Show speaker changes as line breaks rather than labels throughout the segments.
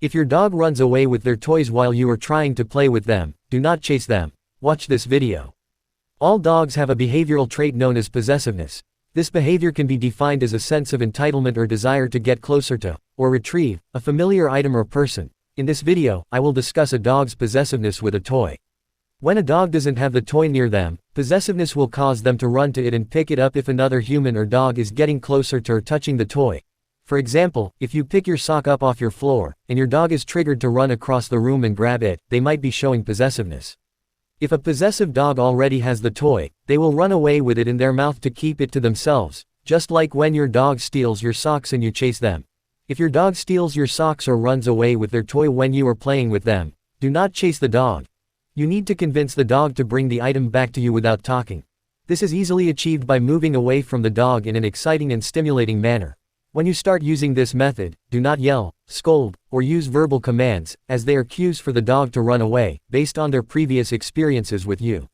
If your dog runs away with their toys while you are trying to play with them, do not chase them. Watch this video. All dogs have a behavioral trait known as possessiveness. This behavior can be defined as a sense of entitlement or desire to get closer to, or retrieve, a familiar item or person. In this video, I will discuss a dog's possessiveness with a toy. When a dog doesn't have the toy near them, possessiveness will cause them to run to it and pick it up if another human or dog is getting closer to or touching the toy. For example, if you pick your sock up off your floor, and your dog is triggered to run across the room and grab it, they might be showing possessiveness. If a possessive dog already has the toy, they will run away with it in their mouth to keep it to themselves, just like when your dog steals your socks and you chase them. If your dog steals your socks or runs away with their toy when you are playing with them, do not chase the dog. You need to convince the dog to bring the item back to you without talking. This is easily achieved by moving away from the dog in an exciting and stimulating manner. When you start using this method, do not yell, scold, or use verbal commands, as they are cues for the dog to run away, based on their previous experiences with you.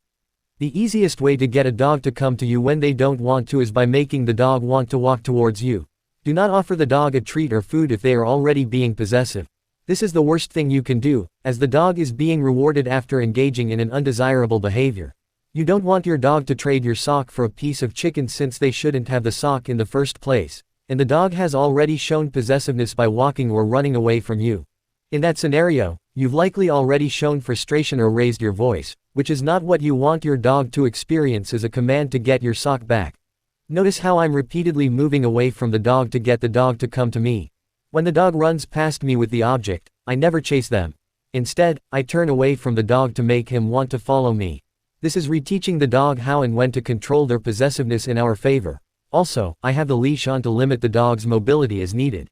The easiest way to get a dog to come to you when they don't want to is by making the dog want to walk towards you. Do not offer the dog a treat or food if they are already being possessive. This is the worst thing you can do, as the dog is being rewarded after engaging in an undesirable behavior. You don't want your dog to trade your sock for a piece of chicken since they shouldn't have the sock in the first place, and the dog has already shown possessiveness by walking or running away from you. In that scenario, you've likely already shown frustration or raised your voice, which is not what you want your dog to experience as a command to get your sock back. Notice how I'm repeatedly moving away from the dog to get the dog to come to me. When the dog runs past me with the object, I never chase them. Instead, I turn away from the dog to make him want to follow me. This is reteaching the dog how and when to control their possessiveness in our favor. Also, I have the leash on to limit the dog's mobility as needed.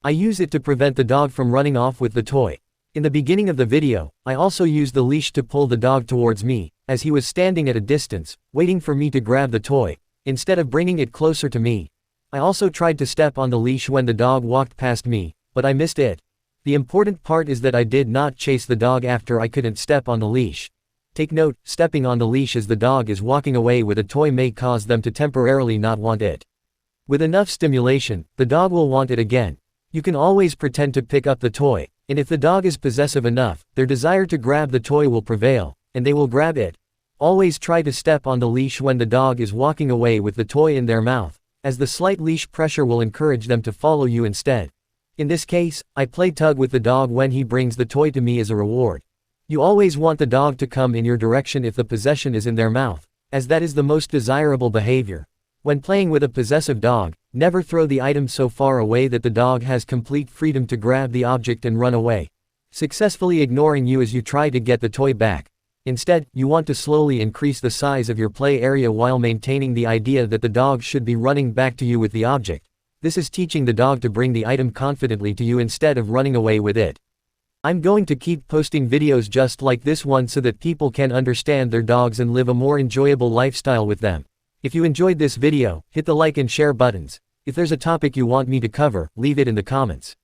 I use it to prevent the dog from running off with the toy. In the beginning of the video, I also used the leash to pull the dog towards me, as he was standing at a distance, waiting for me to grab the toy, instead of bringing it closer to me. I also tried to step on the leash when the dog walked past me, but I missed it. The important part is that I did not chase the dog after I couldn't step on the leash. Take note, stepping on the leash as the dog is walking away with a toy may cause them to temporarily not want it. With enough stimulation, the dog will want it again. You can always pretend to pick up the toy, and if the dog is possessive enough, their desire to grab the toy will prevail, and they will grab it. Always try to step on the leash when the dog is walking away with the toy in their mouth, as the slight leash pressure will encourage them to follow you instead. In this case, I play tug with the dog when he brings the toy to me as a reward. You always want the dog to come in your direction if the possession is in their mouth, as that is the most desirable behavior. When playing with a possessive dog, never throw the item so far away that the dog has complete freedom to grab the object and run away, successfully ignoring you as you try to get the toy back. Instead, you want to slowly increase the size of your play area while maintaining the idea that the dog should be running back to you with the object. This is teaching the dog to bring the item confidently to you instead of running away with it. I'm going to keep posting videos just like this one so that people can understand their dogs and live a more enjoyable lifestyle with them. If you enjoyed this video, hit the like and share buttons. If there's a topic you want me to cover, leave it in the comments.